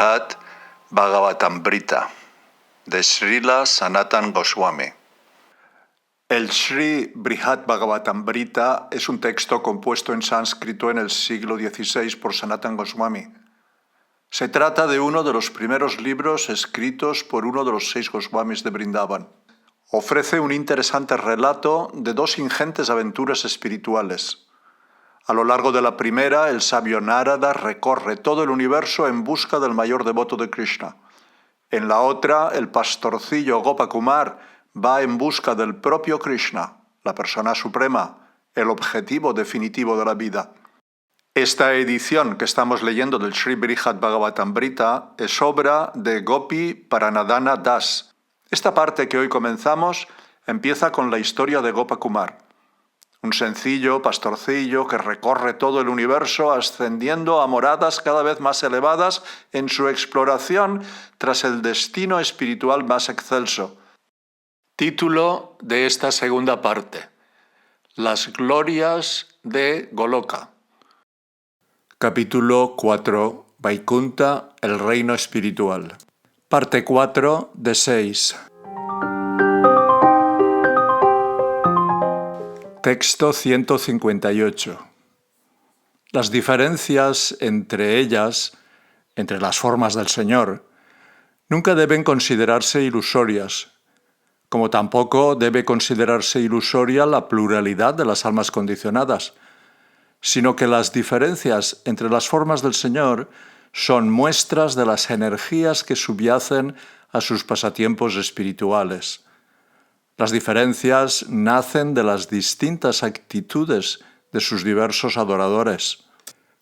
Brihad Bhagavatamrita de Srila Sanatan Goswami. El Sri Brihad Bhagavatamrita es un texto compuesto en sánscrito en el siglo XVI por Sanatan Goswami. Se trata de uno de los primeros libros escritos por uno de los 6 Goswamis de Vrindavan. Ofrece un interesante relato de 2 ingentes aventuras espirituales. A lo largo de la primera, el sabio Narada recorre todo el universo en busca del mayor devoto de Krishna. En la otra, el pastorcillo Gopakumar va en busca del propio Krishna, la persona suprema, el objetivo definitivo de la vida. Esta edición que estamos leyendo del Sri Brihad Bhagavatamrita es obra de Gopi Paranadhana Das. Esta parte que hoy comenzamos empieza con la historia de Gopakumar, un sencillo pastorcillo que recorre todo el universo ascendiendo a moradas cada vez más elevadas en su exploración tras el destino espiritual más excelso. Título de esta segunda parte: Las glorias de Goloka. Capítulo 4. Vaikunta, el reino espiritual. Parte 4 de 6. Texto 158. Las diferencias entre ellas, entre las formas del Señor, nunca deben considerarse ilusorias, como tampoco debe considerarse ilusoria la pluralidad de las almas condicionadas, sino que las diferencias entre las formas del Señor son muestras de las energías que subyacen a sus pasatiempos espirituales. Las diferencias nacen de las distintas actitudes de sus diversos adoradores.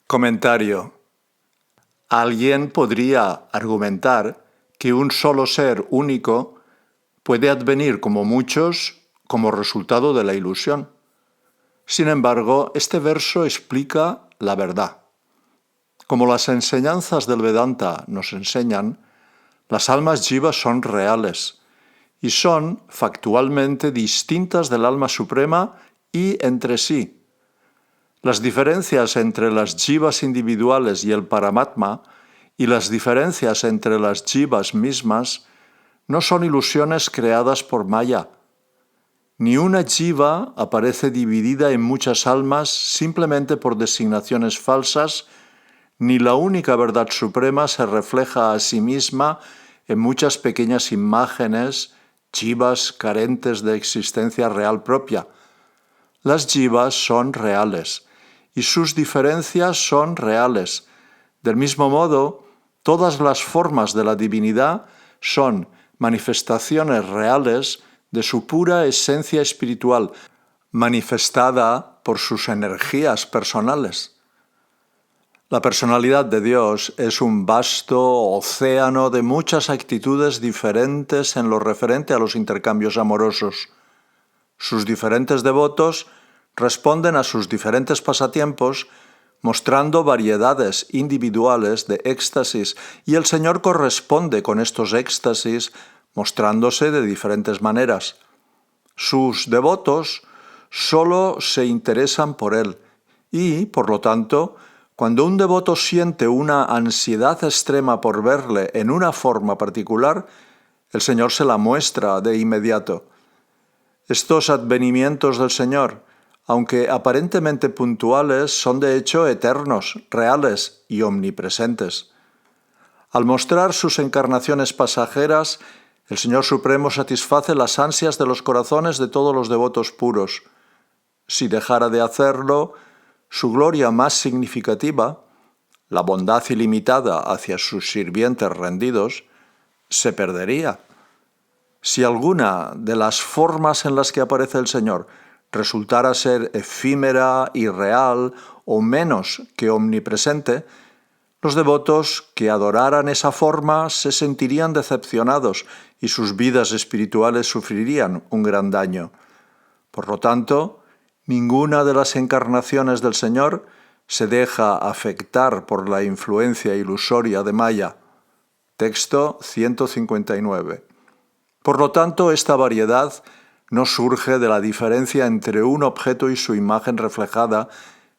Comentario. Alguien podría argumentar que un solo ser único puede advenir como muchos como resultado de la ilusión. Sin embargo, este verso explica la verdad. Como las enseñanzas del Vedanta nos enseñan, las almas jivas son reales y son factualmente distintas del alma suprema y entre sí. Las diferencias entre las jivas individuales y el Paramatma y las diferencias entre las jivas mismas no son ilusiones creadas por Maya. Ni una jiva aparece dividida en muchas almas simplemente por designaciones falsas, ni la única verdad suprema se refleja a sí misma en muchas pequeñas imágenes, jivas carentes de existencia real propia. Las jivas son reales y sus diferencias son reales. Del mismo modo, todas las formas de la divinidad son manifestaciones reales de su pura esencia espiritual, manifestada por sus energías personales. La personalidad de Dios es un vasto océano de muchas actitudes diferentes en lo referente a los intercambios amorosos. Sus diferentes devotos responden a sus diferentes pasatiempos mostrando variedades individuales de éxtasis y el Señor corresponde con estos éxtasis mostrándose de diferentes maneras. Sus devotos solo se interesan por Él y, por lo tanto, cuando un devoto siente una ansiedad extrema por verle en una forma particular, el Señor se la muestra de inmediato. Estos advenimientos del Señor, aunque aparentemente puntuales, son de hecho eternos, reales y omnipresentes. Al mostrar sus encarnaciones pasajeras, el Señor Supremo satisface las ansias de los corazones de todos los devotos puros. Si dejara de hacerlo, su gloria más significativa, la bondad ilimitada hacia sus sirvientes rendidos, se perdería. Si alguna de las formas en las que aparece el Señor resultara ser efímera, irreal o menos que omnipresente, los devotos que adoraran esa forma se sentirían decepcionados y sus vidas espirituales sufrirían un gran daño. Por lo tanto, ninguna de las encarnaciones del Señor se deja afectar por la influencia ilusoria de Maya. Texto 159. Por lo tanto, esta variedad no surge de la diferencia entre un objeto y su imagen reflejada,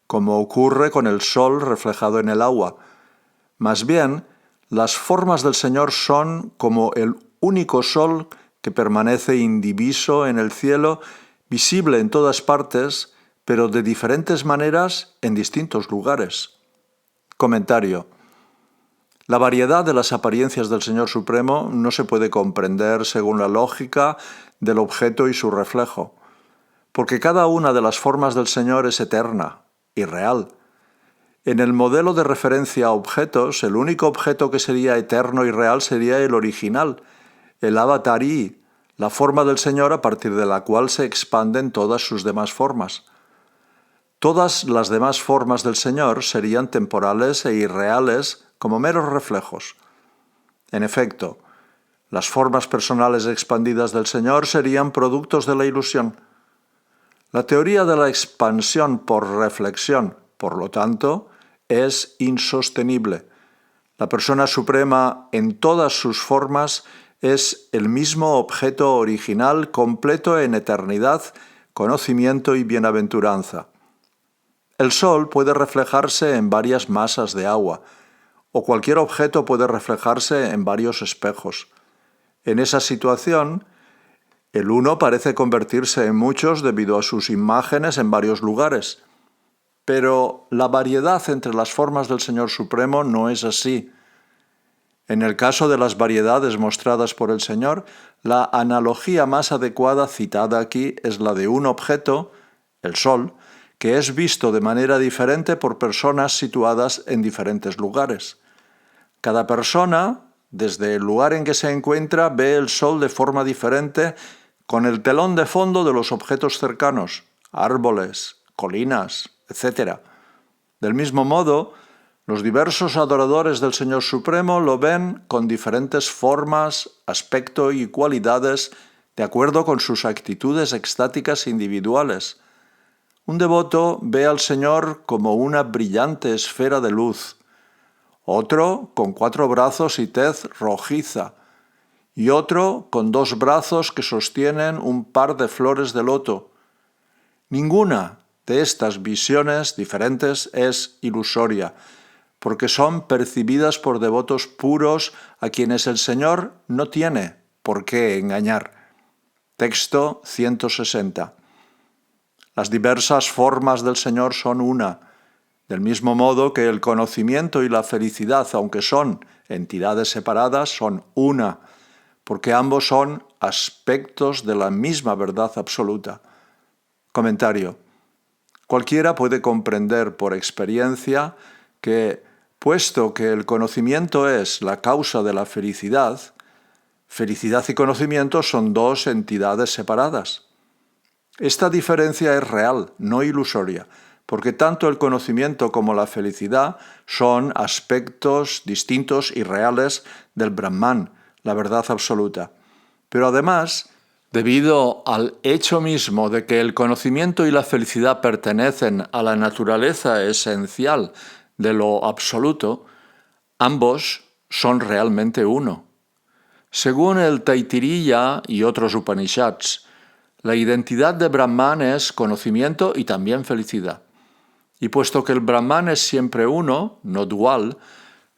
como ocurre con el sol reflejado en el agua. Más bien, las formas del Señor son como el único sol que permanece indiviso en el cielo, visible en todas partes, pero de diferentes maneras en distintos lugares. Comentario. La variedad de las apariencias del Señor Supremo no se puede comprender según la lógica del objeto y su reflejo, porque cada una de las formas del Señor es eterna y real. En el modelo de referencia a objetos, el único objeto que sería eterno y real sería el original, el avatari, la forma del Señor a partir de la cual se expanden todas sus demás formas. Todas las demás formas del Señor serían temporales e irreales como meros reflejos. En efecto, las formas personales expandidas del Señor serían productos de la ilusión. La teoría de la expansión por reflexión, por lo tanto, es insostenible. La persona suprema en todas sus formas es el mismo objeto original completo en eternidad, conocimiento y bienaventuranza. El sol puede reflejarse en varias masas de agua, o cualquier objeto puede reflejarse en varios espejos. En esa situación, el uno parece convertirse en muchos debido a sus imágenes en varios lugares. Pero la variedad entre las formas del Señor Supremo no es así. En el caso de las variedades mostradas por el Señor, la analogía más adecuada citada aquí es la de un objeto, el Sol, que es visto de manera diferente por personas situadas en diferentes lugares. Cada persona, desde el lugar en que se encuentra, ve el Sol de forma diferente con el telón de fondo de los objetos cercanos, árboles, colinas, etc. Del mismo modo, los diversos adoradores del Señor Supremo lo ven con diferentes formas, aspecto y cualidades de acuerdo con sus actitudes extáticas individuales. Un devoto ve al Señor como una brillante esfera de luz, otro con 4 brazos y tez rojiza, y otro con 2 brazos que sostienen un par de flores de loto. Ninguna de estas visiones diferentes es ilusoria, porque son percibidas por devotos puros a quienes el Señor no tiene por qué engañar. Texto 160. Las diversas formas del Señor son una, del mismo modo que el conocimiento y la felicidad, aunque son entidades separadas, son una, porque ambos son aspectos de la misma verdad absoluta. Comentario. Cualquiera puede comprender por experiencia que, puesto que el conocimiento es la causa de la felicidad, felicidad y conocimiento son 2 entidades separadas. Esta diferencia es real, no ilusoria, porque tanto el conocimiento como la felicidad son aspectos distintos y reales del Brahman, la verdad absoluta. Pero además, debido al hecho mismo de que el conocimiento y la felicidad pertenecen a la naturaleza esencial de lo absoluto, ambos son realmente uno. Según el Taittiriya y otros Upanishads, la identidad de Brahman es conocimiento y también felicidad. Y puesto que el Brahman es siempre uno, no dual,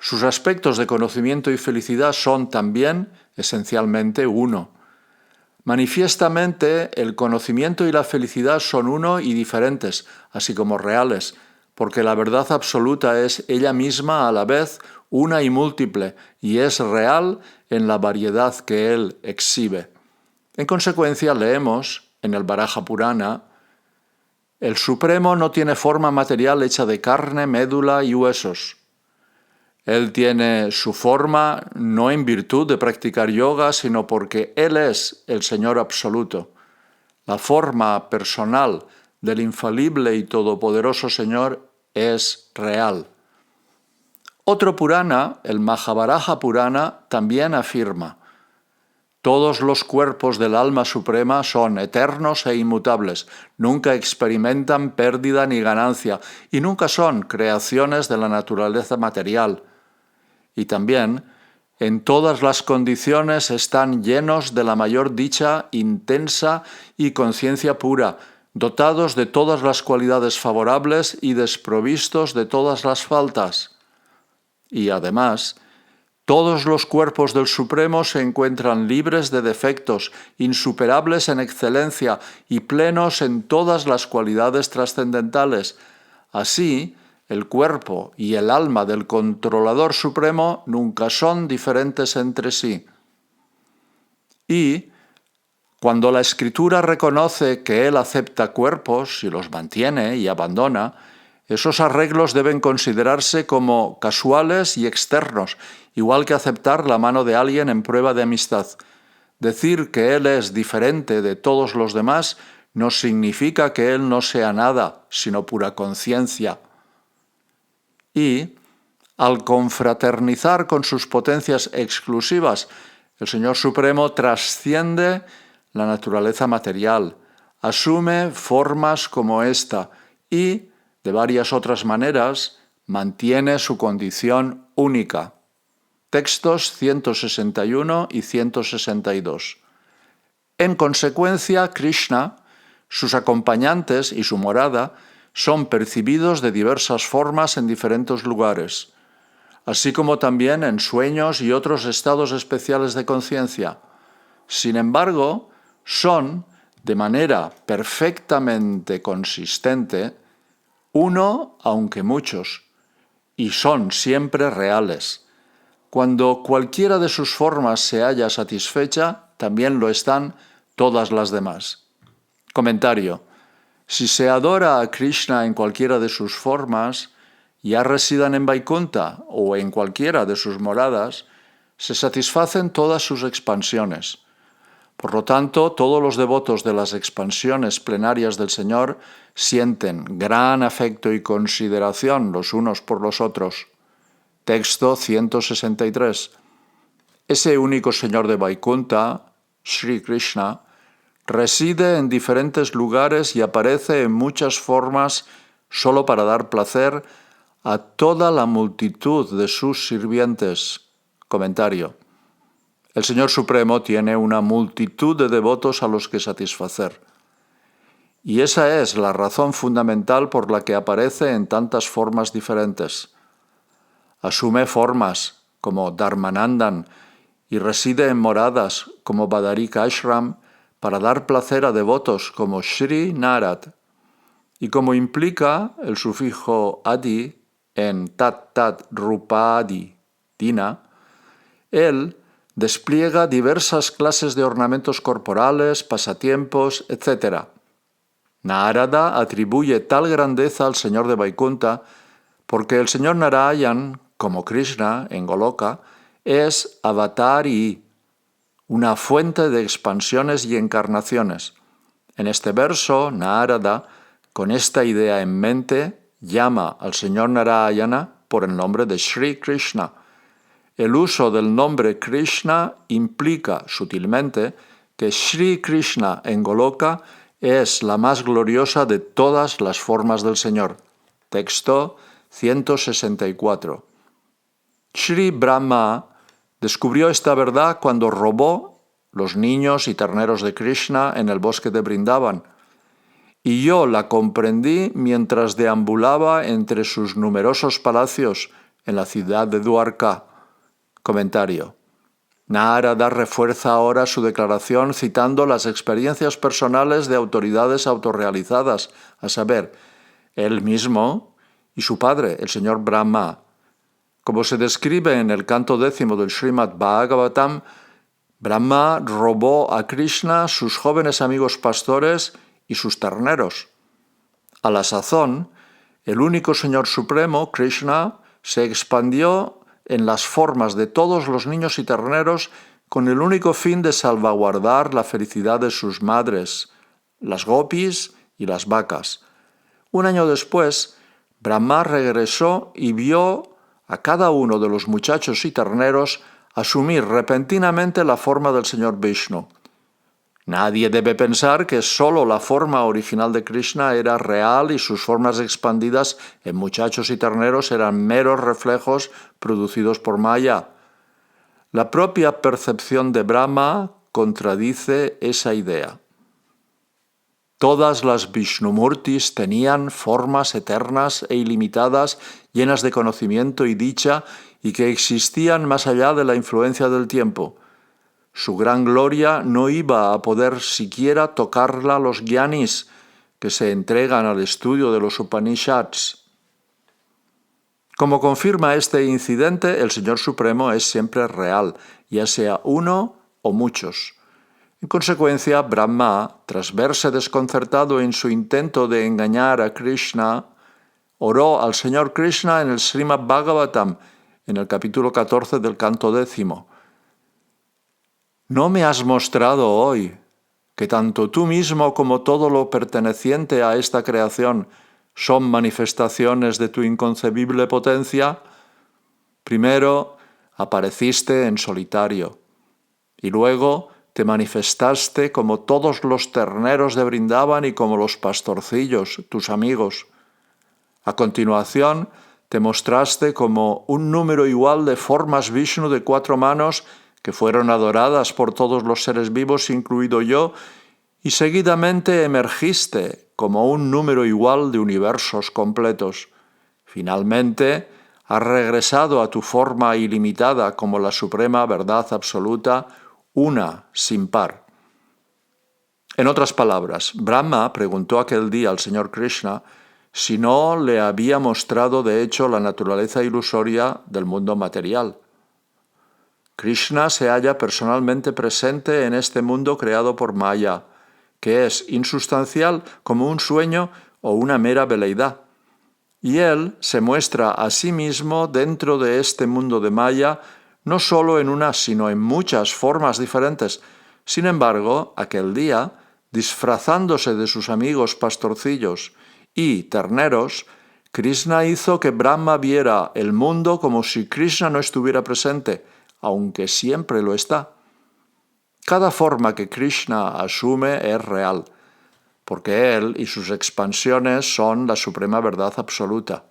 sus aspectos de conocimiento y felicidad son también esencialmente uno. Manifiestamente, el conocimiento y la felicidad son uno y diferentes, así como reales, porque la verdad absoluta es ella misma a la vez una y múltiple, y es real en la variedad que él exhibe. En consecuencia, leemos en el Varaha Purana: el Supremo no tiene forma material hecha de carne, médula y huesos. Él tiene su forma no en virtud de practicar yoga, sino porque Él es el Señor absoluto. La forma personal del infalible y todopoderoso Señor es real. Otro Purana, el Mahabharata Purana, también afirma: todos los cuerpos del alma suprema son eternos e inmutables, nunca experimentan pérdida ni ganancia y nunca son creaciones de la naturaleza material. Y también, en todas las condiciones están llenos de la mayor dicha intensa y conciencia pura, dotados de todas las cualidades favorables y desprovistos de todas las faltas. Y además, Todos los cuerpos del Supremo se encuentran libres de defectos, insuperables en excelencia y plenos en todas las cualidades trascendentales. Así, el cuerpo y el alma del Controlador Supremo nunca son diferentes entre sí. Y, cuando la Escritura reconoce que Él acepta cuerpos y los mantiene y abandona, esos arreglos deben considerarse como casuales y externos, igual que aceptar la mano de alguien en prueba de amistad. Decir que Él es diferente de todos los demás no significa que Él no sea nada, sino pura conciencia. Y, al confraternizar con sus potencias exclusivas, el Señor Supremo trasciende la naturaleza material, asume formas como esta y, de varias otras maneras, mantiene su condición única. Textos 161 y 162. En consecuencia, Krishna, sus acompañantes y su morada son percibidos de diversas formas en diferentes lugares, así como también en sueños y otros estados especiales de conciencia. Sin embargo, son, de manera perfectamente consistente, uno aunque muchos, y son siempre reales. Cuando cualquiera de sus formas se halla satisfecha, también lo están todas las demás. Comentario. Si se adora a Krishna en cualquiera de sus formas, ya residan en Vaikuntha o en cualquiera de sus moradas, se satisfacen todas sus expansiones. Por lo tanto, todos los devotos de las expansiones plenarias del Señor sienten gran afecto y consideración los unos por los otros. Texto 163. Ese único Señor de Vaikuntha, Sri Krishna, reside en diferentes lugares y aparece en muchas formas solo para dar placer a toda la multitud de sus sirvientes. Comentario. El Señor Supremo tiene una multitud de devotos a los que satisfacer. Y esa es la razón fundamental por la que aparece en tantas formas diferentes. Asume formas como Dharmanandan y reside en moradas como Badarika Ashram para dar placer a devotos como Sri Narad. Y como implica el sufijo adi en tat rupadi dina, él despliega diversas clases de ornamentos corporales, pasatiempos, etc. Narada atribuye tal grandeza al Señor de Vaikuntha porque el Señor Narayan, como Krishna en Goloka, es avatari, una fuente de expansiones y encarnaciones. En este verso, Narada, con esta idea en mente, llama al Señor Narayana por el nombre de Sri Krishna. El uso del nombre Krishna implica sutilmente que Sri Krishna en Goloka es la más gloriosa de todas las formas del Señor. Texto 164. Sri Brahma descubrió esta verdad cuando robó los niños y terneros de Krishna en el bosque de Brindavan, y yo la comprendí mientras deambulaba entre sus numerosos palacios en la ciudad de Dwarka. Comentario. Narada refuerza ahora su declaración citando las experiencias personales de autoridades autorrealizadas, a saber, él mismo y su padre, el señor Brahma. Como se describe en el canto 10 del Srimad Bhagavatam, Brahma robó a Krishna sus jóvenes amigos pastores y sus terneros. A la sazón, el único Señor Supremo, Krishna, se expandió en las formas de todos los niños y terneros con el único fin de salvaguardar la felicidad de sus madres, las gopis y las vacas. Un año después, Brahma regresó y vio a cada uno de los muchachos y terneros asumir repentinamente la forma del Señor Vishnu. Nadie debe pensar que solo la forma original de Krishna era real y sus formas expandidas en muchachos y terneros eran meros reflejos producidos por Maya. La propia percepción de Brahma contradice esa idea. Todas las Vishnumurtis tenían formas eternas e ilimitadas, llenas de conocimiento y dicha, y que existían más allá de la influencia del tiempo. Su gran gloria no iba a poder siquiera tocarla los gyanis, que se entregan al estudio de los Upanishads. Como confirma este incidente, el Señor Supremo es siempre real, ya sea uno o muchos. En consecuencia, Brahma, tras verse desconcertado en su intento de engañar a Krishna, oró al Señor Krishna en el Srimad Bhagavatam, en el capítulo 14 del canto 10. ¿No me has mostrado hoy que tanto tú mismo como todo lo perteneciente a esta creación son manifestaciones de tu inconcebible potencia? Primero apareciste en solitario y luego te manifestaste como todos los terneros de Vrindavan y como los pastorcillos, tus amigos. A continuación, te mostraste como un número igual de formas Vishnu de 4 manos que fueron adoradas por todos los seres vivos, incluido yo, y seguidamente emergiste como un número igual de universos completos. Finalmente, has regresado a tu forma ilimitada como la suprema verdad absoluta, una sin par. En otras palabras, Brahma preguntó aquel día al Señor Krishna si no le había mostrado de hecho la naturaleza ilusoria del mundo material. Krishna se halla personalmente presente en este mundo creado por Maya, que es insustancial como un sueño o una mera veleidad. Y él se muestra a sí mismo dentro de este mundo de Maya, no solo en una, sino en muchas formas diferentes. Sin embargo, aquel día, disfrazándose de sus amigos pastorcillos y terneros, Krishna hizo que Brahma viera el mundo como si Krishna no estuviera presente, aunque siempre lo está. Cada forma que Krishna asume es real, porque él y sus expansiones son la suprema verdad absoluta.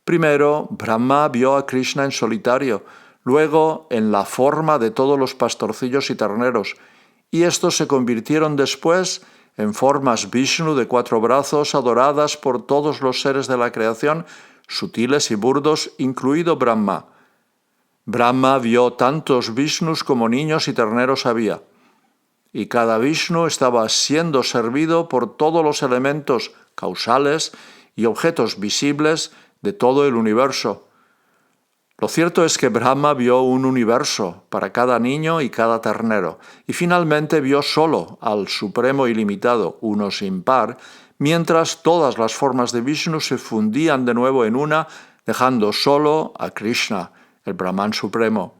Primero, Brahma vio a Krishna en solitario, luego en la forma de todos los pastorcillos y terneros, y estos se convirtieron después en formas Vishnu de 4 brazos adoradas por todos los seres de la creación, sutiles y burdos, incluido Brahma. Brahma vio tantos Vishnus como niños y terneros había, y cada Vishnu estaba siendo servido por todos los elementos causales y objetos visibles de todo el universo. Lo cierto es que Brahma vio un universo para cada niño y cada ternero, y finalmente vio solo al Supremo Ilimitado, uno sin par, mientras todas las formas de Vishnu se fundían de nuevo en una, dejando solo a Krishna, el Brahman Supremo.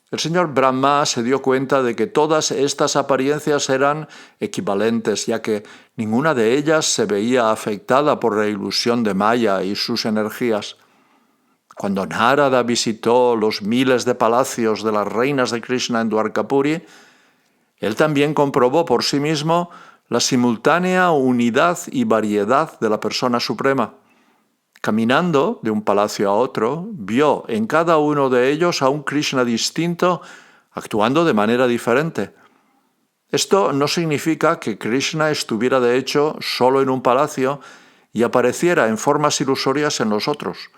El señor Brahma se dio cuenta de que todas estas apariencias eran equivalentes, ya que ninguna de ellas se veía afectada por la ilusión de Maya y sus energías. Cuando Narada visitó los miles de palacios de las reinas de Krishna en Dwarkapuri, él también comprobó por sí mismo la simultánea unidad y variedad de la persona suprema. Caminando de un palacio a otro, vio en cada uno de ellos a un Krishna distinto, actuando de manera diferente. Esto no significa que Krishna estuviera de hecho solo en un palacio y apareciera en formas ilusorias en los otros.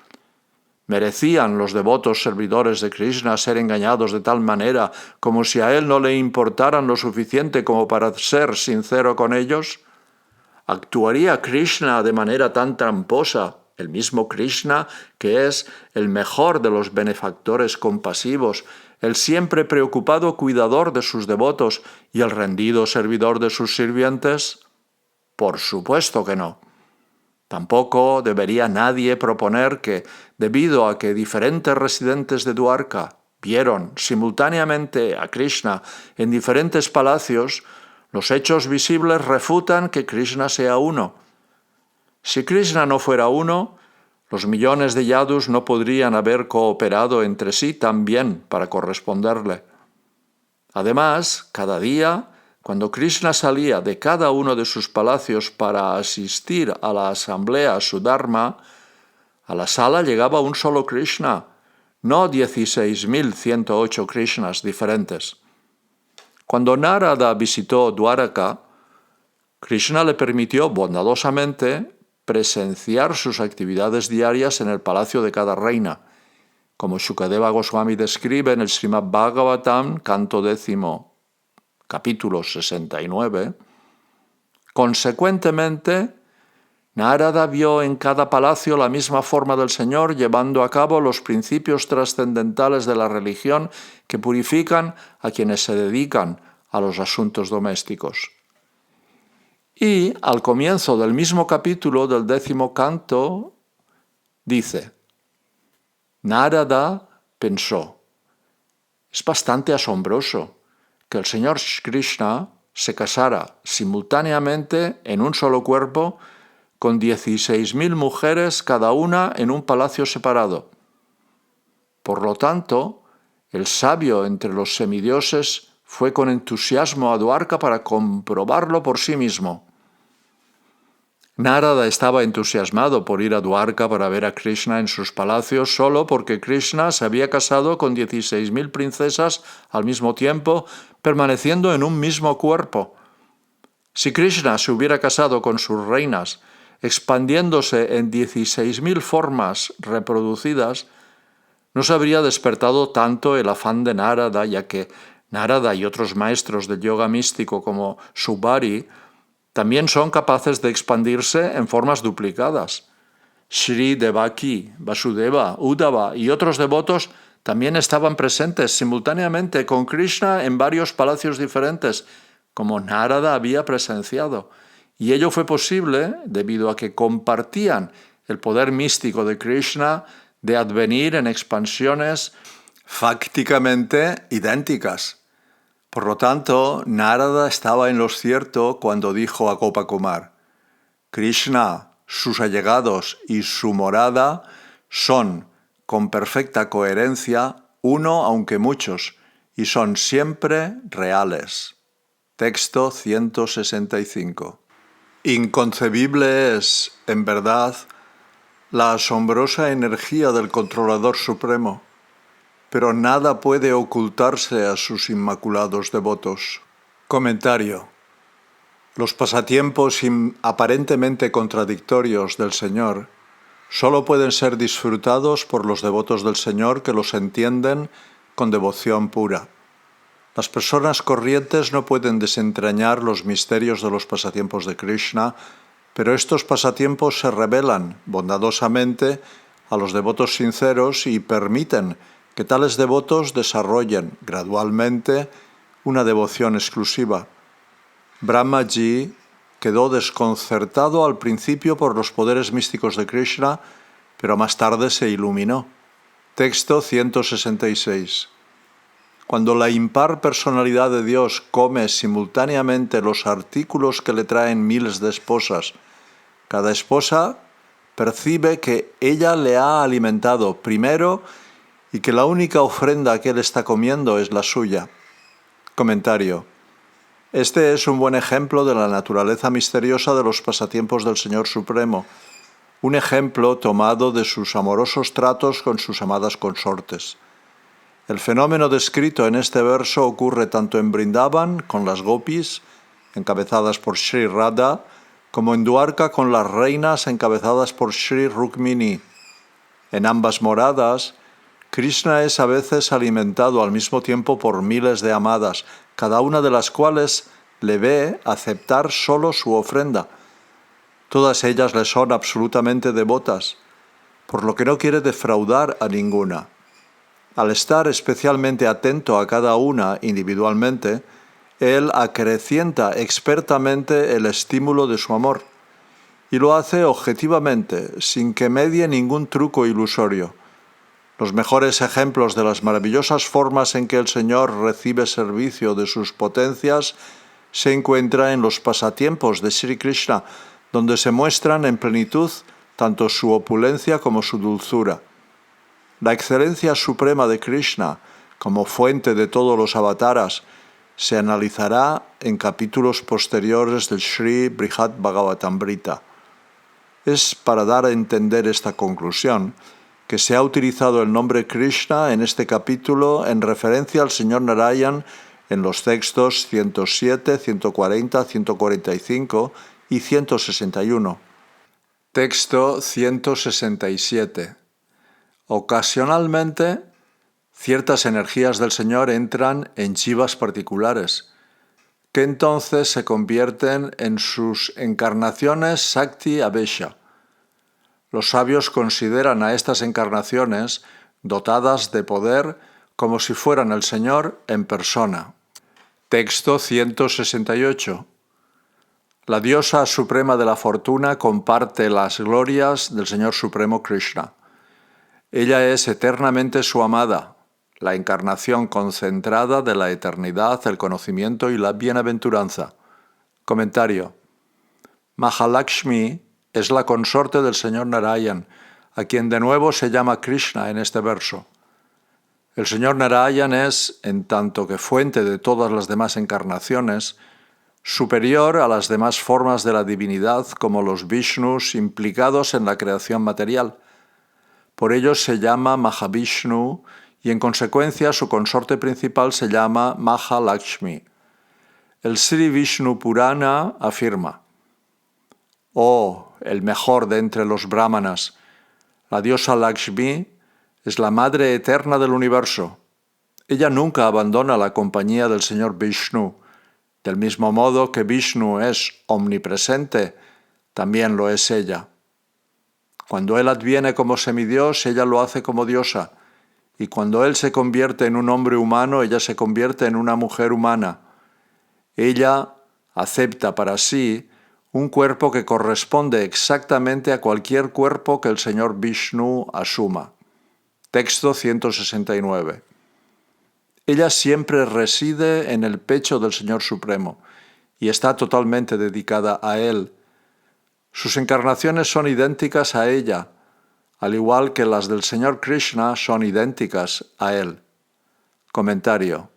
¿Merecían los devotos servidores de Krishna ser engañados de tal manera como si a él no le importaran lo suficiente como para ser sincero con ellos? ¿Actuaría Krishna de manera tan tramposa, el mismo Krishna que es el mejor de los benefactores compasivos, el siempre preocupado cuidador de sus devotos y el rendido servidor de sus sirvientes? Por supuesto que no. Tampoco debería nadie proponer que, debido a que diferentes residentes de Dwarka vieron simultáneamente a Krishna en diferentes palacios, los hechos visibles refutan que Krishna sea uno. Si Krishna no fuera uno, los millones de yadus no podrían haber cooperado entre sí tan bien para corresponderle. Además, cada día, cuando Krishna salía de cada uno de sus palacios para asistir a la asamblea Sudharma, a la sala llegaba un solo Krishna, no 16.108 Krishnas diferentes. Cuando Narada visitó Dwaraka, Krishna le permitió bondadosamente presenciar sus actividades diarias en el palacio de cada reina, como Shukadeva Goswami describe en el Srimad Bhagavatam, canto 10, capítulo 69. Consecuentemente, Narada vio en cada palacio la misma forma del Señor llevando a cabo los principios trascendentales de la religión que purifican a quienes se dedican a los asuntos domésticos. Y al comienzo del mismo capítulo del 10º canto dice: Narada pensó, es bastante asombroso que el Señor Krishna se casara simultáneamente en un solo cuerpo con 16.000 mujeres, cada una en un palacio separado. Por lo tanto, el sabio entre los semidioses fue con entusiasmo a Dwarka para comprobarlo por sí mismo. Narada estaba entusiasmado por ir a Dwarka para ver a Krishna en sus palacios solo porque Krishna se había casado con 16.000 princesas al mismo tiempo, permaneciendo en un mismo cuerpo. Si Krishna se hubiera casado con sus reinas, expandiéndose en 16.000 formas reproducidas, no se habría despertado tanto el afán de Narada, ya que Narada y otros maestros del yoga místico como Subari también son capaces de expandirse en formas duplicadas. Shri, Devaki, Vasudeva, Uddhava y otros devotos también estaban presentes simultáneamente con Krishna en varios palacios diferentes, como Narada había presenciado. Y ello fue posible debido a que compartían el poder místico de Krishna de advenir en expansiones fácticamente idénticas. Por lo tanto, Narada estaba en lo cierto cuando dijo a Gopakumar: Krishna, sus allegados y su morada son, con perfecta coherencia, uno aunque muchos, y son siempre reales. Texto 165. Inconcebible es, en verdad, la asombrosa energía del Controlador Supremo, pero nada puede ocultarse a sus inmaculados devotos. Comentario. Los pasatiempos aparentemente contradictorios del Señor solo pueden ser disfrutados por los devotos del Señor que los entienden con devoción pura. Las personas corrientes no pueden desentrañar los misterios de los pasatiempos de Krishna, pero estos pasatiempos se revelan bondadosamente a los devotos sinceros y permiten que tales devotos desarrollen gradualmente una devoción exclusiva. Brahmaji quedó desconcertado al principio por los poderes místicos de Krishna, pero más tarde se iluminó. Texto 166. Cuando la impar personalidad de Dios come simultáneamente los artículos que le traen miles de esposas, cada esposa percibe que ella le ha alimentado primero y que la única ofrenda que él está comiendo es la suya. Comentario. Este es un buen ejemplo de la naturaleza misteriosa de los pasatiempos del Señor Supremo, un ejemplo tomado de sus amorosos tratos con sus amadas consortes. El fenómeno descrito en este verso ocurre tanto en Vrindavan con las gopis, encabezadas por Sri Radha, como en Dwarka con las reinas encabezadas por Sri Rukmini. En ambas moradas, Krishna es a veces alimentado al mismo tiempo por miles de amadas, cada una de las cuales le ve aceptar solo su ofrenda. Todas ellas le son absolutamente devotas, por lo que no quiere defraudar a ninguna. Al estar especialmente atento a cada una individualmente, él acrecienta expertamente el estímulo de su amor, y lo hace objetivamente, sin que medie ningún truco ilusorio. Los mejores ejemplos de las maravillosas formas en que el Señor recibe servicio de sus potencias se encuentran en los pasatiempos de Sri Krishna, donde se muestran en plenitud tanto su opulencia como su dulzura. La excelencia suprema de Krishna, como fuente de todos los avataras, se analizará en capítulos posteriores del Sri Brihad Bhagavatamrita. Es para dar a entender esta conclusión que se ha utilizado el nombre Krishna en este capítulo en referencia al Señor Narayan en los textos 107, 140, 145 y 161. Texto 167. Ocasionalmente, ciertas energías del Señor entran en jivas particulares, que entonces se convierten en sus encarnaciones Sakti Avesha. Los sabios consideran a estas encarnaciones dotadas de poder como si fueran el Señor en persona. Texto 168. La diosa suprema de la fortuna comparte las glorias del Señor Supremo Krishna. Ella es eternamente su amada, la encarnación concentrada de la eternidad, el conocimiento y la bienaventuranza. Comentario. Mahalakshmi es la consorte del Señor Narayan, a quien de nuevo se llama Krishna en este verso. El Señor Narayan es, en tanto que fuente de todas las demás encarnaciones, superior a las demás formas de la divinidad como los Vishnus implicados en la creación material. Por ello se llama Mahavishnu y en consecuencia su consorte principal se llama Mahalakshmi. El Sri Vishnu Purana afirma: Oh, el mejor de entre los brahmanas, la diosa Lakshmi es la madre eterna del universo. Ella nunca abandona la compañía del Señor Vishnu. Del mismo modo que Vishnu es omnipresente, también lo es ella. Cuando Él adviene como semidios, ella lo hace como diosa, y cuando Él se convierte en un hombre humano, ella se convierte en una mujer humana. Ella acepta para sí un cuerpo que corresponde exactamente a cualquier cuerpo que el Señor Vishnu asuma. Texto 169. Ella siempre reside en el pecho del Señor Supremo y está totalmente dedicada a Él. Sus encarnaciones son idénticas a ella, al igual que las del Señor Krishna son idénticas a Él. Comentario.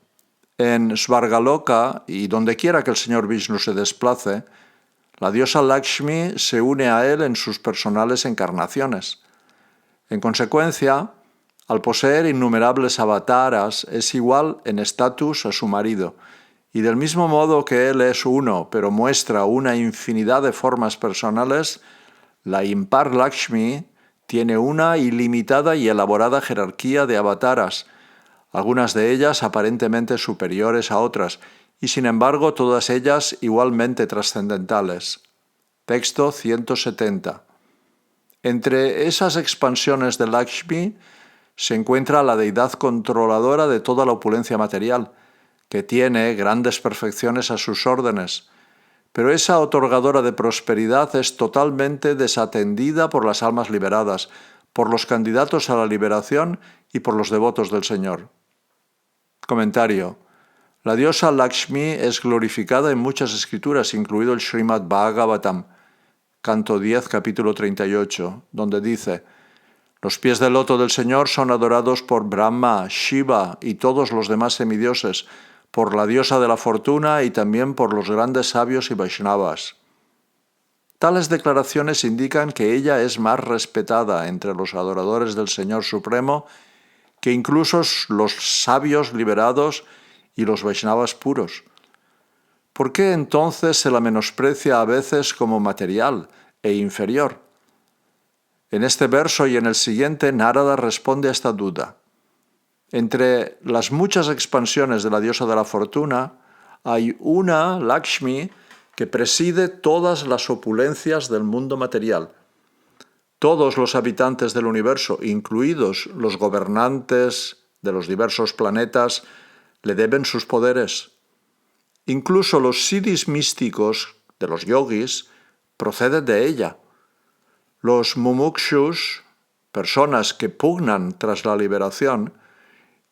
En Svargaloka y donde quiera que el Señor Vishnu se desplace, la diosa Lakshmi se une a Él en sus personales encarnaciones. En consecuencia, al poseer innumerables avataras, es igual en estatus a su marido, y del mismo modo que Él es uno, pero muestra una infinidad de formas personales, la impar Lakshmi tiene una ilimitada y elaborada jerarquía de avataras, algunas de ellas aparentemente superiores a otras, y sin embargo todas ellas igualmente trascendentales. Texto 170. Entre esas expansiones de Lakshmi se encuentra la deidad controladora de toda la opulencia material, que tiene grandes perfecciones a sus órdenes, pero esa otorgadora de prosperidad es totalmente desatendida por las almas liberadas, por los candidatos a la liberación y por los devotos del Señor. Comentario. La diosa Lakshmi es glorificada en muchas escrituras, incluido el Srimad Bhagavatam, Canto 10, capítulo 38, donde dice: Los pies del loto del Señor son adorados por Brahma, Shiva y todos los demás semidioses, por la diosa de la fortuna y también por los grandes sabios y Vaishnavas. Tales declaraciones indican que ella es más respetada entre los adoradores del Señor Supremo que incluso los sabios liberados y los Vaishnavas puros. ¿Por qué entonces se la menosprecia a veces como material e inferior? En este verso y en el siguiente, Narada responde a esta duda. Entre las muchas expansiones de la diosa de la fortuna, hay una, Lakshmi, que preside todas las opulencias del mundo material. Todos los habitantes del universo, incluidos los gobernantes de los diversos planetas, le deben sus poderes. Incluso los siddhis místicos de los yogis proceden de ella. Los mumukshus, personas que pugnan tras la liberación,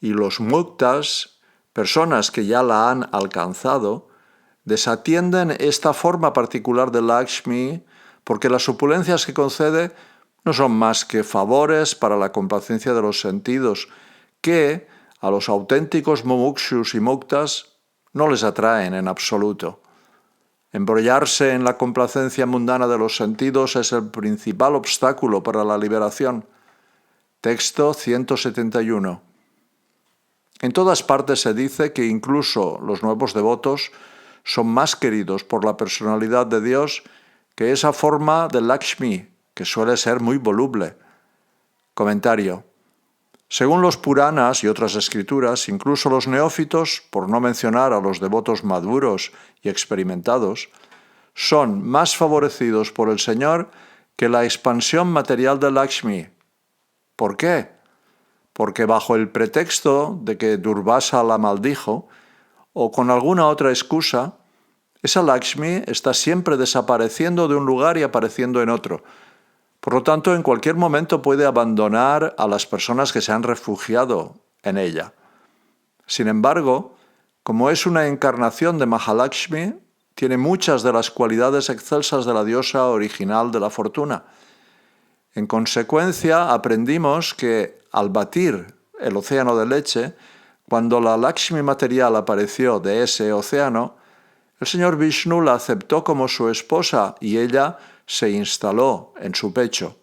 y los muktas, personas que ya la han alcanzado, desatienden esta forma particular de Lakshmi porque las opulencias que concede no son más que favores para la complacencia de los sentidos, que a los auténticos mumukshus y muktas no les atraen en absoluto. Embrollarse en la complacencia mundana de los sentidos es el principal obstáculo para la liberación. Texto 171. En todas partes se dice que incluso los nuevos devotos son más queridos por la personalidad de Dios que esa forma de Lakshmi, que suele ser muy voluble. Comentario. Según los Puranas y otras escrituras, incluso los neófitos, por no mencionar a los devotos maduros y experimentados, son más favorecidos por el Señor que la expansión material de Lakshmi. ¿Por qué? Porque bajo el pretexto de que Durvasa la maldijo, o con alguna otra excusa, esa Lakshmi está siempre desapareciendo de un lugar y apareciendo en otro. Por lo tanto, en cualquier momento puede abandonar a las personas que se han refugiado en ella. Sin embargo, como es una encarnación de Mahalakshmi, tiene muchas de las cualidades excelsas de la diosa original de la fortuna. En consecuencia, aprendimos que al batir el océano de leche, cuando la Lakshmi material apareció de ese océano, el señor Vishnu la aceptó como su esposa y ella se instaló en su pecho.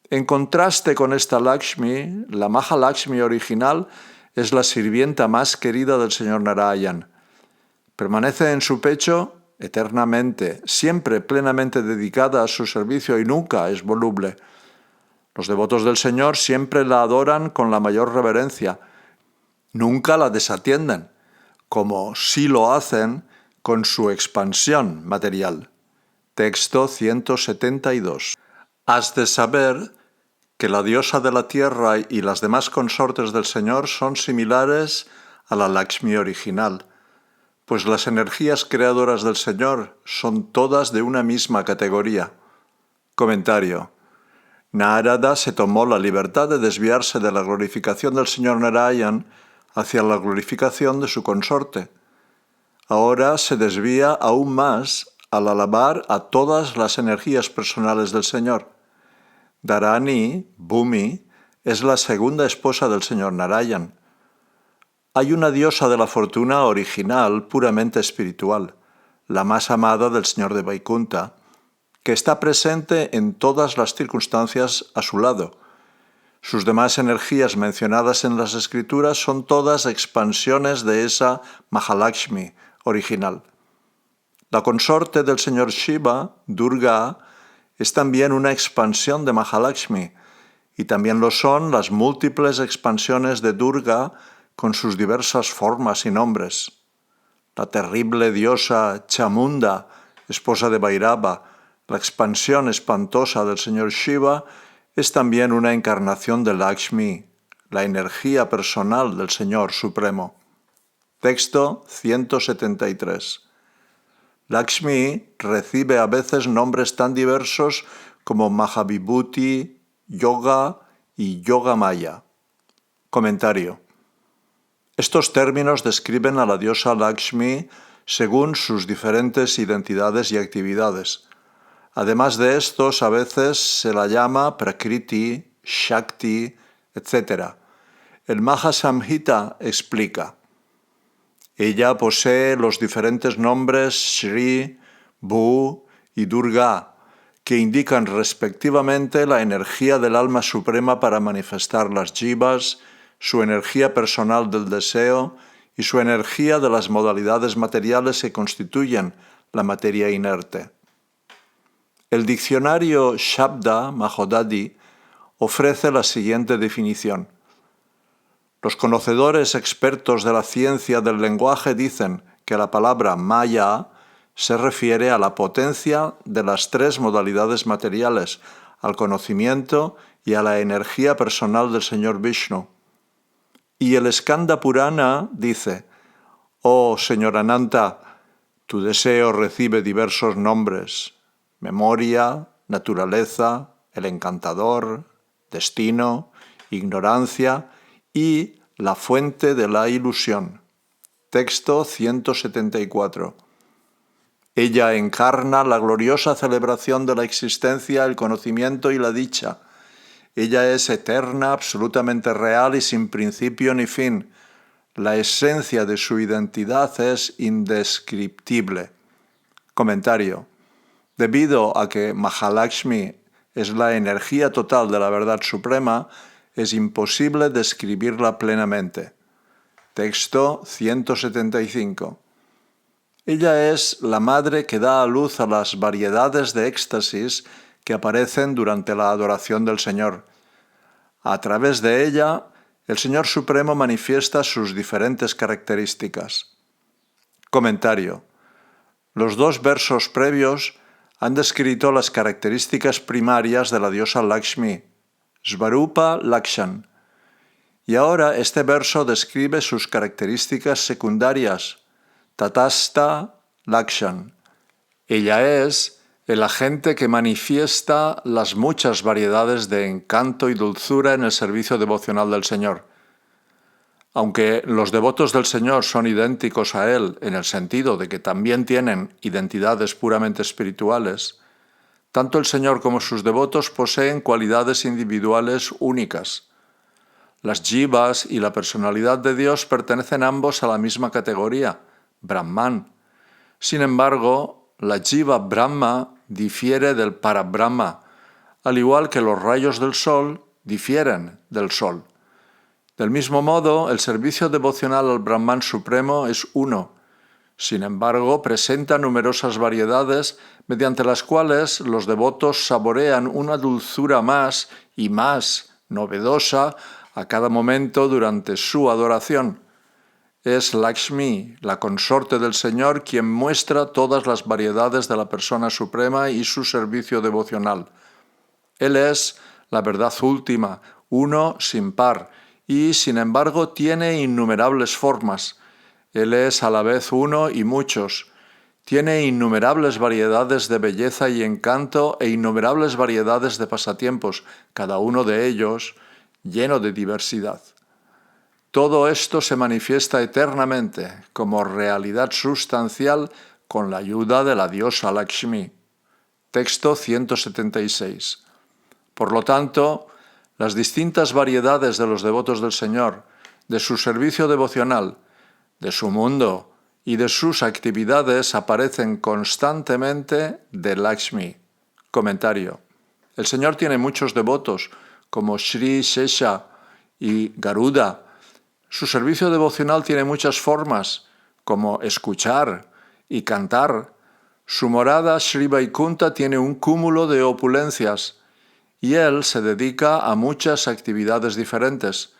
En contraste con esta Lakshmi, la Mahalakshmi original es la sirvienta más querida del señor Narayan. Permanece en su pecho eternamente, siempre plenamente dedicada a su servicio y nunca es voluble. Los devotos del Señor siempre la adoran con la mayor reverencia. Nunca la desatienden, como sí lo hacen con su expansión material. Texto 172. Has de saber que la diosa de la tierra y las demás consortes del Señor son similares a la Lakshmi original, pues las energías creadoras del Señor son todas de una misma categoría. Comentario. Narada se tomó la libertad de desviarse de la glorificación del señor Narayan hacia la glorificación de su consorte. Ahora se desvía aún más al alabar a todas las energías personales del Señor. Dharani, Bhumi, es la segunda esposa del señor Narayan. Hay una diosa de la fortuna original puramente espiritual, la más amada del señor de Vaikunta, que está presente en todas las circunstancias a su lado. Sus demás energías mencionadas en las escrituras son todas expansiones de esa Mahalakshmi original. La consorte del señor Shiva, Durga, es también una expansión de Mahalakshmi, y también lo son las múltiples expansiones de Durga con sus diversas formas y nombres. La terrible diosa Chamunda, esposa de Bhairava, la expansión espantosa del señor Shiva, es también una encarnación de Lakshmi, la energía personal del Señor Supremo. Texto 173. Lakshmi recibe a veces nombres tan diversos como Mahavibhuti, Yoga y Yogamaya. Comentario. Estos términos describen a la diosa Lakshmi según sus diferentes identidades y actividades. Además de estos, a veces se la llama Prakriti, Shakti, etc. El Mahasamhita explica: ella posee los diferentes nombres Shri, Bhu y Durga, que indican respectivamente la energía del alma suprema para manifestar las jivas, su energía personal del deseo y su energía de las modalidades materiales que constituyen la materia inerte. El diccionario Shabda Mahodadi ofrece la siguiente definición. Los conocedores expertos de la ciencia del lenguaje dicen que la palabra Maya se refiere a la potencia de las tres modalidades materiales, al conocimiento y a la energía personal del señor Vishnu. Y el Skanda Purana dice: «Oh señor Ananta, tu deseo recibe diversos nombres: memoria, naturaleza, el encantador, destino, ignorancia y la fuente de la ilusión». Texto 174. Ella encarna la gloriosa celebración de la existencia, el conocimiento y la dicha. Ella es eterna, absolutamente real y sin principio ni fin. La esencia de su identidad es indescriptible. Comentario. Debido a que Mahalakshmi es la energía total de la verdad suprema, es imposible describirla plenamente. Texto 175. Ella es la madre que da a luz a las variedades de éxtasis que aparecen durante la adoración del Señor. A través de ella, el Señor Supremo manifiesta sus diferentes características. Comentario. Los dos versos previos han descrito las características primarias de la diosa Lakshmi, Svarupa Lakshan. Y ahora este verso describe sus características secundarias, Tatastha Lakshan. Ella es el agente que manifiesta las muchas variedades de encanto y dulzura en el servicio devocional del Señor. Aunque los devotos del Señor son idénticos a Él en el sentido de que también tienen identidades puramente espirituales, tanto el Señor como sus devotos poseen cualidades individuales únicas. Las jivas y la personalidad de Dios pertenecen ambos a la misma categoría, Brahman. Sin embargo, la jiva Brahma difiere del Parabrahma, al igual que los rayos del sol difieren del sol. Del mismo modo, el servicio devocional al Brahman Supremo es uno. Sin embargo, presenta numerosas variedades mediante las cuales los devotos saborean una dulzura más y más novedosa a cada momento durante su adoración. Es Lakshmi, la consorte del Señor, quien muestra todas las variedades de la persona suprema y su servicio devocional. Él es la verdad última, uno sin par, y sin embargo tiene innumerables formas. Él es a la vez uno y muchos. Tiene innumerables variedades de belleza y encanto e innumerables variedades de pasatiempos, cada uno de ellos lleno de diversidad. Todo esto se manifiesta eternamente como realidad sustancial con la ayuda de la diosa Lakshmi. Texto 176. Por lo tanto, las distintas variedades de los devotos del Señor, de su servicio devocional, de su mundo y de sus actividades aparecen constantemente de Lakshmi. Comentario. El Señor tiene muchos devotos, como Sri Shesha y Garuda. Su servicio devocional tiene muchas formas, como escuchar y cantar. Su morada Sri Vaikunta tiene un cúmulo de opulencias, y él se dedica a muchas actividades diferentes.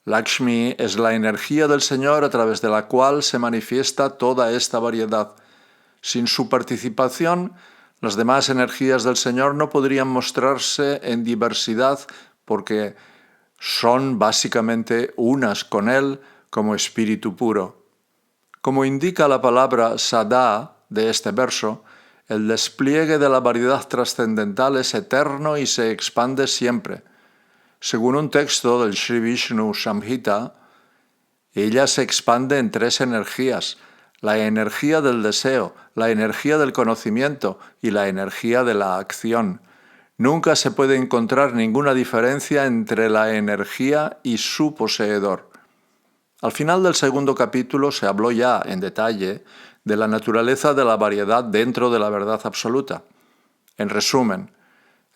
Lakshmi es la energía del Señor a través de la cual se manifiesta toda esta variedad. Sin su participación, las demás energías del Señor no podrían mostrarse en diversidad porque son básicamente unas con Él como espíritu puro. Como indica la palabra Sada de este verso, el despliegue de la variedad trascendental es eterno y se expande siempre. Según un texto del Sri Vishnu Samhita, ella se expande en tres energías: la energía del deseo, la energía del conocimiento y la energía de la acción. Nunca se puede encontrar ninguna diferencia entre la energía y su poseedor. Al final del segundo capítulo se habló ya en detalle de la naturaleza de la variedad dentro de la verdad absoluta. En resumen,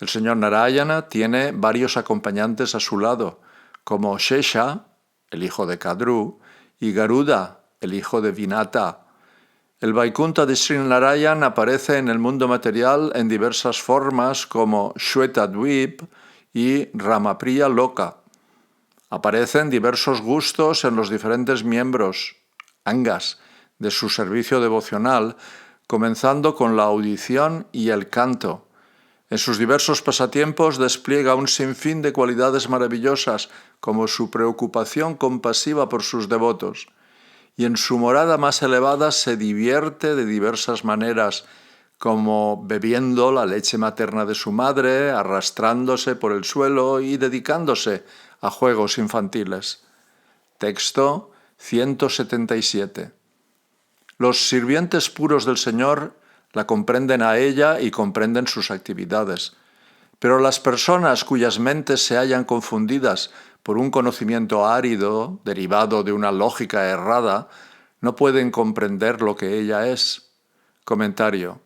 el señor Narayana tiene varios acompañantes a su lado, como Shesha, el hijo de Kadru, y Garuda, el hijo de Vinata. El Vaikunta de Sri Narayan aparece en el mundo material en diversas formas como Shwetadvip y Ramapriya Loka. Aparecen diversos gustos en los diferentes miembros, angas, de su servicio devocional, comenzando con la audición y el canto. En sus diversos pasatiempos despliega un sinfín de cualidades maravillosas, como su preocupación compasiva por sus devotos. Y en su morada más elevada se divierte de diversas maneras, como bebiendo la leche materna de su madre, arrastrándose por el suelo y dedicándose a juegos infantiles. Texto 177. Los sirvientes puros del Señor la comprenden a ella y comprenden sus actividades. Pero las personas cuyas mentes se hallan confundidas por un conocimiento árido, derivado de una lógica errada, no pueden comprender lo que ella es. Comentario.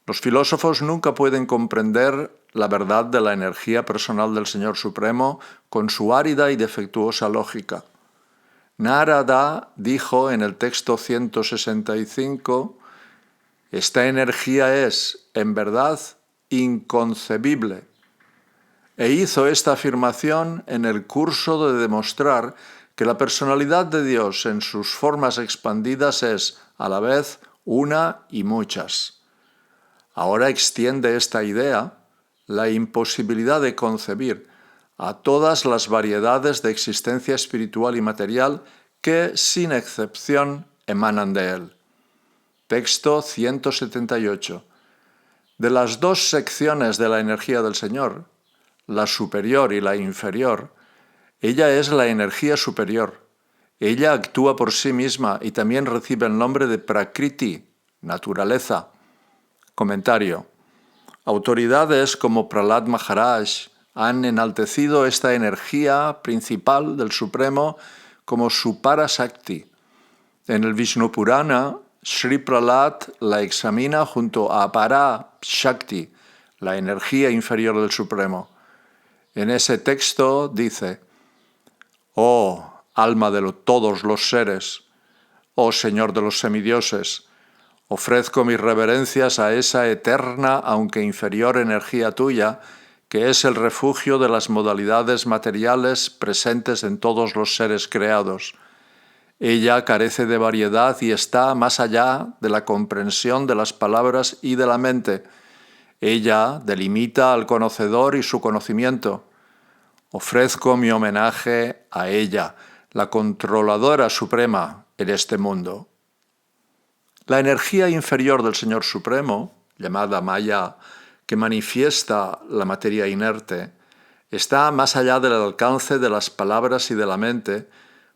Los filósofos nunca pueden comprender la verdad de la energía personal del Señor Supremo con su árida y defectuosa lógica. Narada dijo en el texto 165, esta energía es, en verdad, inconcebible. E hizo esta afirmación en el curso de demostrar que la personalidad de Dios en sus formas expandidas es, a la vez, una y muchas. Ahora extiende esta idea, la imposibilidad de concebir, a todas las variedades de existencia espiritual y material que, sin excepción, emanan de él. Texto 178. De las dos secciones de la energía del Señor, la superior y la inferior, ella es la energía superior. Ella actúa por sí misma y también recibe el nombre de Prakriti, naturaleza. Comentario. Autoridades como Prahlad Maharaj han enaltecido esta energía principal del Supremo como su Parashakti. En el Vishnu Purana, Sri Prahlad la examina junto a Parashakti, la energía inferior del Supremo. En ese texto dice, «Oh, alma de todos los seres, oh Señor de los semidioses, ofrezco mis reverencias a esa eterna, aunque inferior energía tuya, que es el refugio de las modalidades materiales presentes en todos los seres creados. Ella carece de variedad y está más allá de la comprensión de las palabras y de la mente. Ella delimita al conocedor y su conocimiento. Ofrezco mi homenaje a ella, la controladora suprema en este mundo». La energía inferior del Señor Supremo, llamada Maya, que manifiesta la materia inerte, está más allá del alcance de las palabras y de la mente,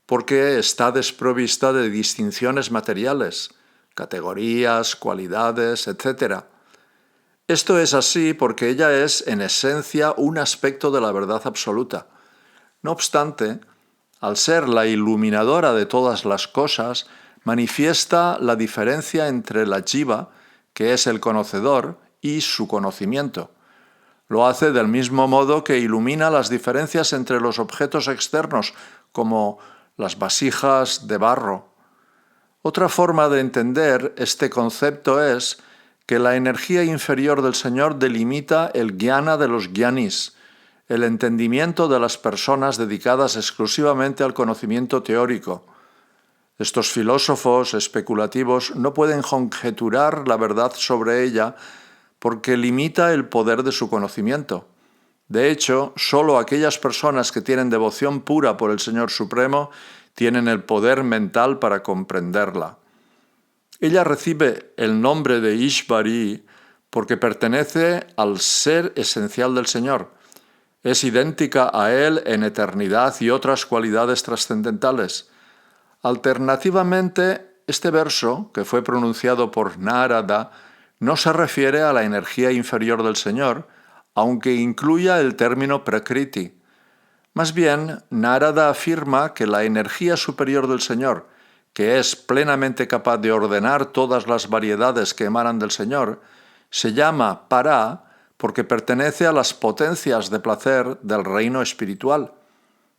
porque está desprovista de distinciones materiales, categorías, cualidades, etc. Esto es así porque ella es, en esencia, un aspecto de la verdad absoluta. No obstante, al ser la iluminadora de todas las cosas, manifiesta la diferencia entre la jiva, que es el conocedor, y su conocimiento. Lo hace del mismo modo que ilumina las diferencias entre los objetos externos, como las vasijas de barro. Otra forma de entender este concepto es que la energía inferior del Señor delimita el jnana de los jnanis, el entendimiento de las personas dedicadas exclusivamente al conocimiento teórico. Estos filósofos especulativos no pueden conjeturar la verdad sobre ella porque limita el poder de su conocimiento. De hecho, solo aquellas personas que tienen devoción pura por el Señor Supremo tienen el poder mental para comprenderla. Ella recibe el nombre de Ishvari porque pertenece al ser esencial del Señor. Es idéntica a Él en eternidad y otras cualidades trascendentales. Alternativamente, este verso, que fue pronunciado por Narada, no se refiere a la energía inferior del Señor, aunque incluya el término Prakriti. Más bien, Narada afirma que la energía superior del Señor, que es plenamente capaz de ordenar todas las variedades que emanan del Señor, se llama Para porque pertenece a las potencias de placer del reino espiritual.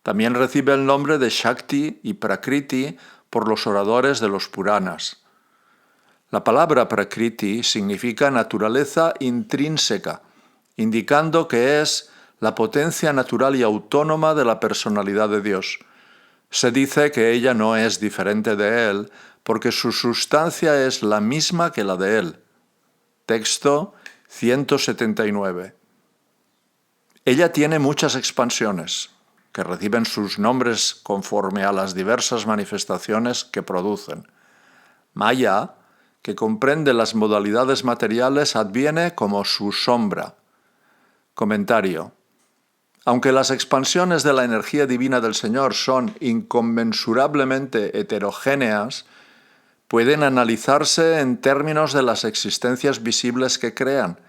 También recibe el nombre de Shakti y Prakriti por los oradores de los Puranas. La palabra Prakriti significa naturaleza intrínseca, indicando que es la potencia natural y autónoma de la personalidad de Dios. Se dice que ella no es diferente de Él, porque su sustancia es la misma que la de Él. Texto 179. Ella tiene muchas expansiones, que reciben sus nombres conforme a las diversas manifestaciones que producen. Maya, que comprende las modalidades materiales, adviene como su sombra. Comentario. Aunque las expansiones de la energía divina del Señor son inconmensurablemente heterogéneas, pueden analizarse en términos de las existencias visibles que crean,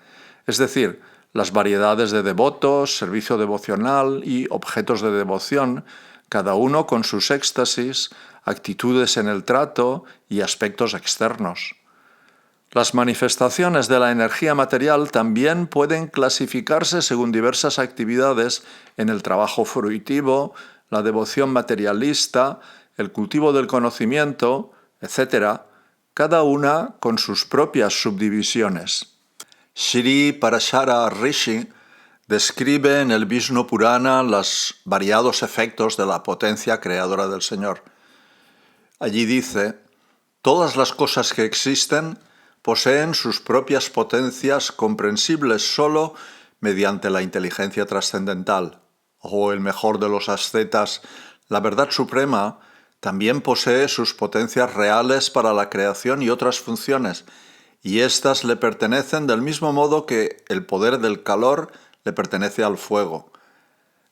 es decir, las variedades de devotos, servicio devocional y objetos de devoción, cada uno con sus éxtasis, actitudes en el trato y aspectos externos. Las manifestaciones de la energía material también pueden clasificarse según diversas actividades en el trabajo fruitivo, la devoción materialista, el cultivo del conocimiento, etc., cada una con sus propias subdivisiones. Shri Parashara Rishi describe en el Vishnu Purana los variados efectos de la potencia creadora del Señor. Allí dice: todas las cosas que existen poseen sus propias potencias comprensibles solo mediante la inteligencia trascendental. O el mejor de los ascetas, la verdad suprema, también posee sus potencias reales para la creación y otras funciones, y éstas le pertenecen del mismo modo que el poder del calor le pertenece al fuego.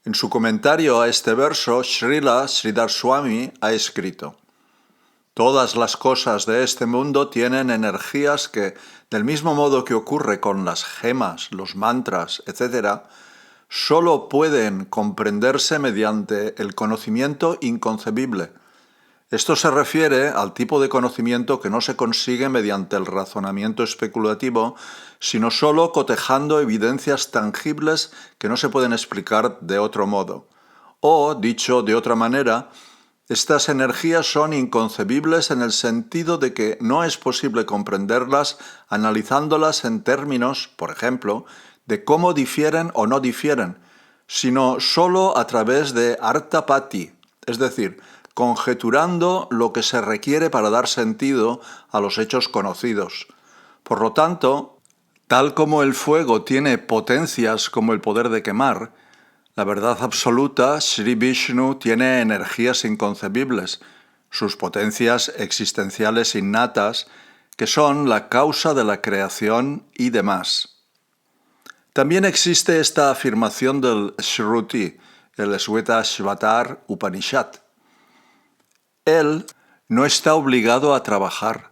En su comentario a este verso, Srila Sridhar Swami ha escrito: todas las cosas de este mundo tienen energías que, del mismo modo que ocurre con las gemas, los mantras, etc., solo pueden comprenderse mediante el conocimiento inconcebible. Esto se refiere al tipo de conocimiento que no se consigue mediante el razonamiento especulativo, sino solo cotejando evidencias tangibles que no se pueden explicar de otro modo. O, dicho de otra manera, estas energías son inconcebibles en el sentido de que no es posible comprenderlas analizándolas en términos, por ejemplo, de cómo difieren o no difieren, sino solo a través de artapati, es decir, conjeturando lo que se requiere para dar sentido a los hechos conocidos. Por lo tanto, tal como el fuego tiene potencias como el poder de quemar, la verdad absoluta, Sri Vishnu, tiene energías inconcebibles, sus potencias existenciales innatas, que son la causa de la creación y demás. También existe esta afirmación del Shruti, el Shvetashvatar Upanishad. Él no está obligado a trabajar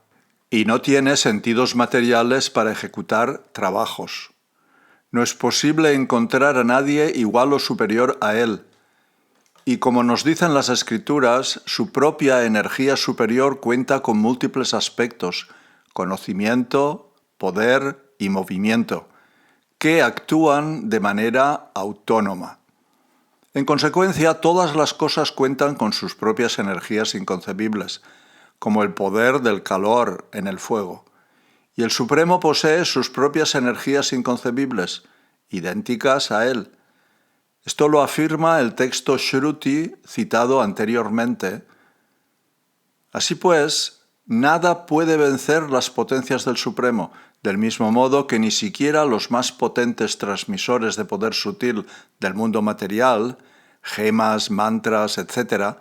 y no tiene sentidos materiales para ejecutar trabajos. No es posible encontrar a nadie igual o superior a él. Y como nos dicen las Escrituras, su propia energía superior cuenta con múltiples aspectos: conocimiento, poder y movimiento, que actúan de manera autónoma. En consecuencia, todas las cosas cuentan con sus propias energías inconcebibles, como el poder del calor en el fuego. Y el Supremo posee sus propias energías inconcebibles, idénticas a él. Esto lo afirma el texto Shruti citado anteriormente. Así pues, nada puede vencer las potencias del Supremo, del mismo modo que ni siquiera los más potentes transmisores de poder sutil del mundo material, gemas, mantras, etc.,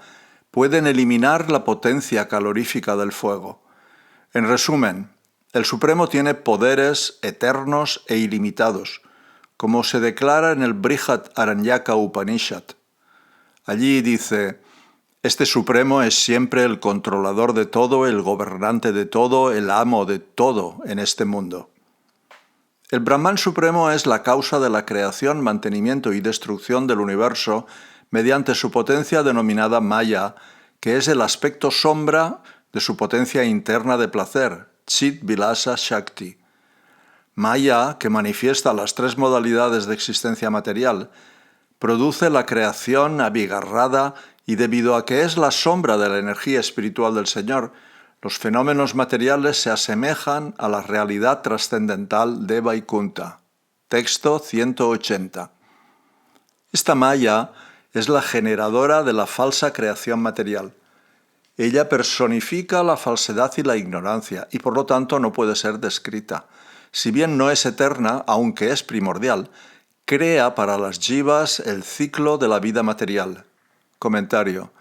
pueden eliminar la potencia calorífica del fuego. En resumen, el Supremo tiene poderes eternos e ilimitados, como se declara en el Brihad Aranyaka Upanishad. Allí dice: este Supremo es siempre el controlador de todo, el gobernante de todo, el amo de todo en este mundo. El Brahman Supremo es la causa de la creación, mantenimiento y destrucción del universo mediante su potencia denominada Maya, que es el aspecto sombra de su potencia interna de placer, Chit Vilasa Shakti. Maya, que manifiesta las tres modalidades de existencia material, produce la creación abigarrada y debido a que es la sombra de la energía espiritual del Señor, los fenómenos materiales se asemejan a la realidad trascendental de Vaikunta. Texto 180. Esta Maya es la generadora de la falsa creación material. Ella personifica la falsedad y la ignorancia y por lo tanto no puede ser descrita. Si bien no es eterna, aunque es primordial, crea para las jivas el ciclo de la vida material. Comentario.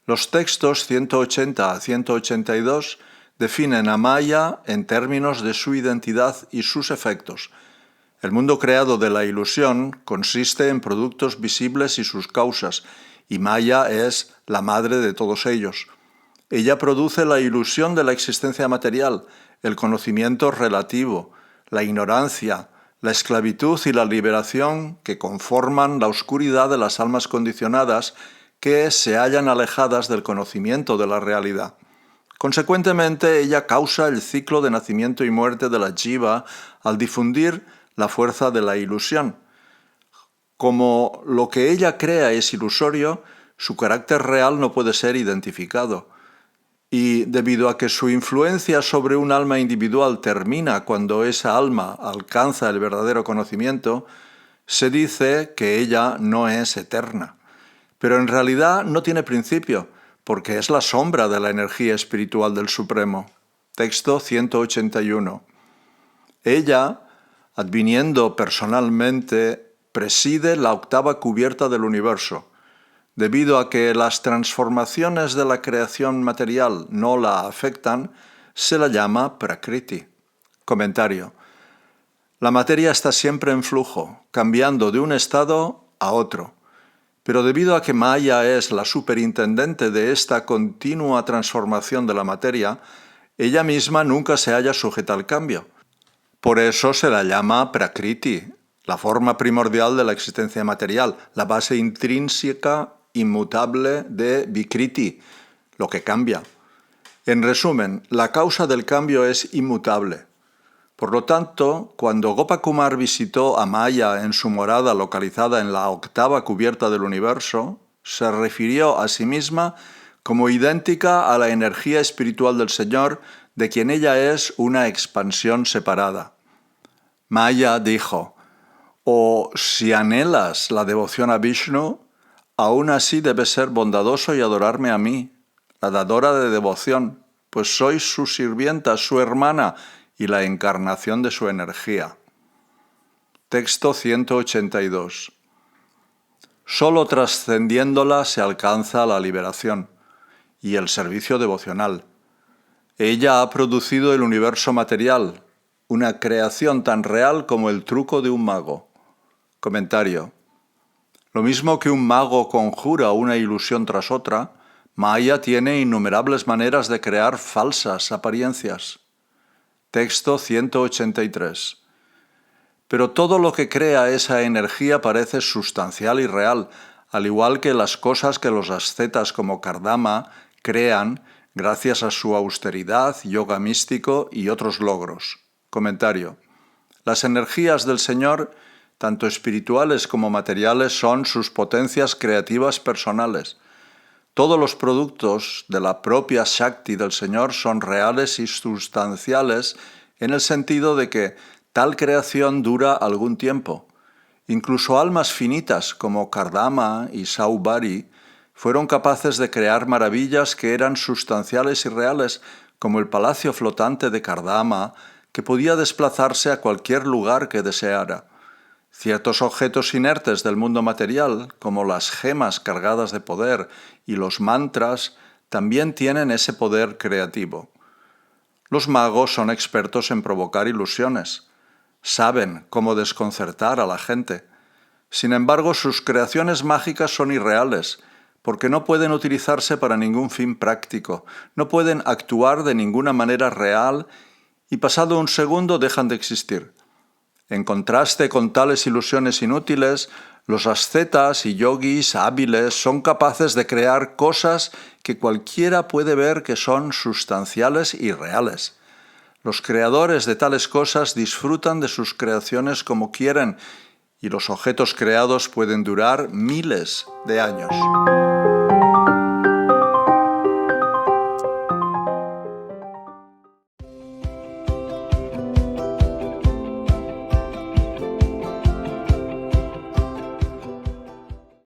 Los textos 180 a 182 definen a Maya en términos de su identidad y sus efectos. El mundo creado de la ilusión consiste en productos visibles y sus causas, y Maya es la madre de todos ellos. Ella produce la ilusión de la existencia material, el conocimiento relativo, la ignorancia, la esclavitud y la liberación que conforman la oscuridad de las almas condicionadas que se hallan alejadas del conocimiento de la realidad. Consecuentemente, ella causa el ciclo de nacimiento y muerte de la jiva al difundir la fuerza de la ilusión. Como lo que ella crea es ilusorio, Su carácter real no puede ser identificado. Y debido a que su influencia sobre un alma individual termina cuando esa alma alcanza el verdadero conocimiento, se dice que ella no es eterna. Pero en realidad no tiene principio, porque es la sombra de la energía espiritual del Supremo. Texto 181. Ella, adviniendo personalmente, preside la octava cubierta del universo. Debido a que las transformaciones de la creación material no la afectan, se la llama Prakriti. Comentario. La materia está siempre en flujo, cambiando de un estado a otro. Pero debido a que Maya es la superintendente de esta continua transformación de la materia, ella misma nunca se halla sujeta al cambio. Por eso se la llama Prakriti, la forma primordial de la existencia material, la base intrínseca inmutable de Vikriti, lo que cambia. En resumen, la causa del cambio es inmutable. Por lo tanto, cuando Gopakumar visitó a Maya en su morada localizada en la octava cubierta del universo, se refirió a sí misma como idéntica a la energía espiritual del Señor, de quien ella es una expansión separada. Maya dijo: «O si anhelas la devoción a Vishnu, aún así debes ser bondadoso y adorarme a mí, la dadora de devoción, pues soy su sirvienta, su hermana y la encarnación de su energía». Texto 182. Solo trascendiéndola se alcanza la liberación y el servicio devocional. Ella ha producido el universo material, una creación tan real como el truco de un mago. Comentario. Lo mismo que un mago conjura una ilusión tras otra, Maya tiene innumerables maneras de crear falsas apariencias. Texto 183. Pero todo lo que crea esa energía parece sustancial y real, al igual que las cosas que los ascetas como Kardama crean gracias a su austeridad, yoga místico y otros logros. Comentario. Las energías del Señor, tanto espirituales como materiales, son sus potencias creativas personales. Todos los productos de la propia Shakti del Señor son reales y sustanciales en el sentido de que tal creación dura algún tiempo. Incluso almas finitas como Kardama y Saubhari fueron capaces de crear maravillas que eran sustanciales y reales, como el palacio flotante de Kardama, que podía desplazarse a cualquier lugar que deseara. Ciertos objetos inertes del mundo material, como las gemas cargadas de poder y los mantras, también tienen ese poder creativo. Los magos son expertos en provocar ilusiones. Saben cómo desconcertar a la gente. Sin embargo, sus creaciones mágicas son irreales, porque no pueden utilizarse para ningún fin práctico, no pueden actuar de ninguna manera real y pasado un segundo dejan de existir. En contraste con tales ilusiones inútiles, los ascetas y yogis hábiles son capaces de crear cosas que cualquiera puede ver que son sustanciales y reales. Los creadores de tales cosas disfrutan de sus creaciones como quieren, y los objetos creados pueden durar miles de años.